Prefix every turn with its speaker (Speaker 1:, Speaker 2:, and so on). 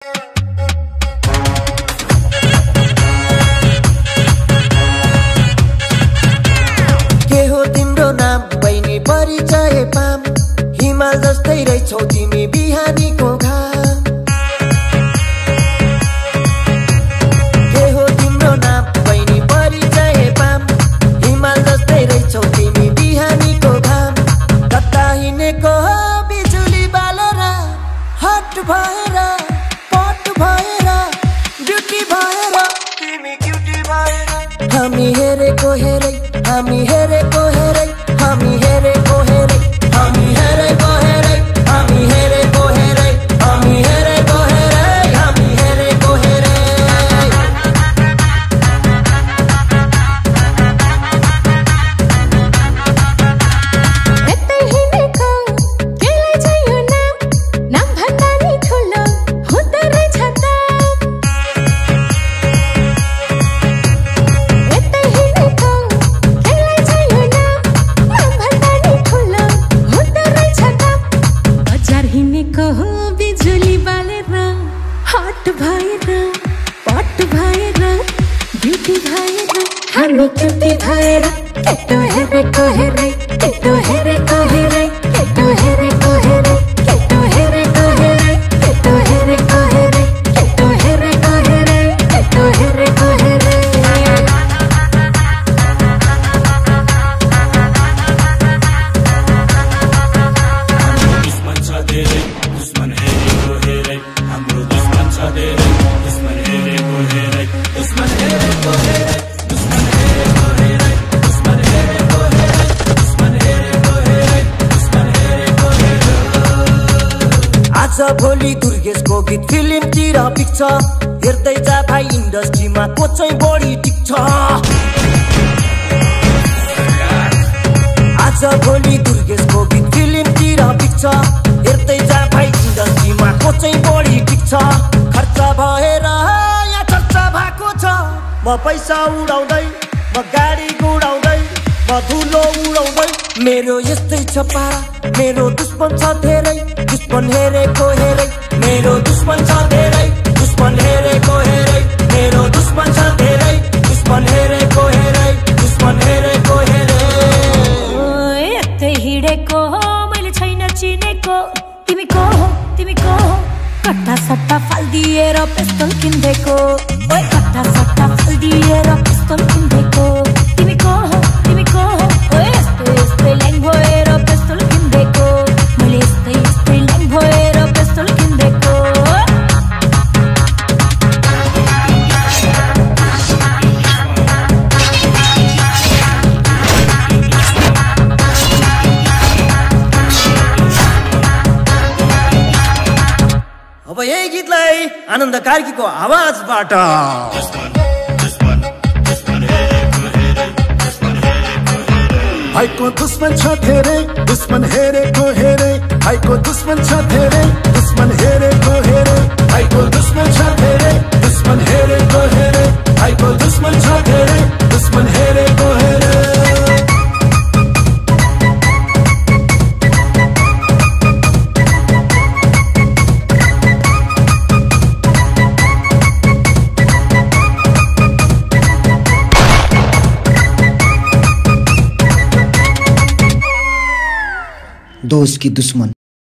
Speaker 1: के हो तिम्रो नाम बहिनी परिचय पाम हिमाल जस्तै रहेछौ तिमी बिहानीको घाम के हो तिम्रो नाम बहिनी परिचय पाम हिमाल जस्तै रहेछौ तिमी बिहानीको घाम कता हिँडेको हो बिजुली बालेर हट भएर पट भएर ब्युटी भएर तिमी क्युटी भएर हामी हेरेको हेरै हामी हेरेको हेरै हामी हेरेको हेरै हामी हेरेको हेरै हामी हेरेको हेरै हामी हेरेको हेरै हामी हेरेको हेरै
Speaker 2: यतै हिँडेको केलाई चाहिँ यो नाम भन्दा नि ठुलो हुँदो रहेछ त यतै हिँडेको केलाई चाहिँ यो नाम भन्दा नि ठुलो हुँदो रहेछ त बजार हिँडेको हो बिजुली बालेर हट भएर पट भएर ब्युटी भएर हामी क्युटी भएर केटो हेरेको हेरै केटो हेरेको हेरै केटो हेरेको हेरै केटो हेरेको हेरै केटो हेरेको हेरै केटो हेरेको हेरै केटो हेरेको हेरै
Speaker 3: दुश्मन छ धेरै दुश्मन हेरेको हेरै हाम्रो दुश्मन छ धेरै दुश्मन हेरेको हेरै दुश्मन हेरेको हेरै दुश्मन हेरेको हेरै दुश्मन हेरेको हेरै दुश्मन हेरेको हेरै दुश्मन हेरेको हेरै
Speaker 1: आज भोलि दुर्गेशको गीत फिल्मतिर पिक्छ हेर्दै जा भाइ इन्डस्ट्रीमा को चाहिँ बढी टिक्छ आज भोलि दुर्गेशको गीत फिल्मतिर पिक्छ हेर्दै जा भाइ इन्डस्ट्रीमा को चाहिँ बढी टिक्छ खर्च भएर यहाँ चर्चा भएको छ म पैसा उडाउँदै म गाडी गुडाउँदै म धुलो उडाउँदै मेरो यस्तै छ पारा मेरो दुश्मन छ धेरै दुश्मन हेरेको हेरै मेरो दुश्मन छ धेरै दुश्मन हेरेको हेरै मेरो दुश्मन छ धेरै दुश्मन हेरेको हेरै दुश्मन हेरेको हेरै
Speaker 2: यतै हिँडेको हो मैले छैन चिनेको तिमी को हो कट्टा सट्टा फाल्दिएर पिस्तोल किन्देको ओए कट्टा सट्टा फाल्दिएर पिस्तोल किन्देको तिमी को हो ओए यस्तै ल्याङ भएर पिस्तोल किन्देको मैले यस्तै ल्याङ भएर पिस्तोल किन्देको
Speaker 1: अब यही गीतलाई आनन्द कार्कीको आवाजबाट
Speaker 4: भाइको दुश्मन छ धेरै दुश्मन हेरेको हेरै भाइको दुश्मन छ धेरै दुश्मन हेरेको हेरै भाइको दुश्मन छ धेरै दुश्मन हेरेको हेरै भाइको दुश्मन छ धेरै दुश्मन हेरेको हेरै
Speaker 1: दोस्त की दुश्मन।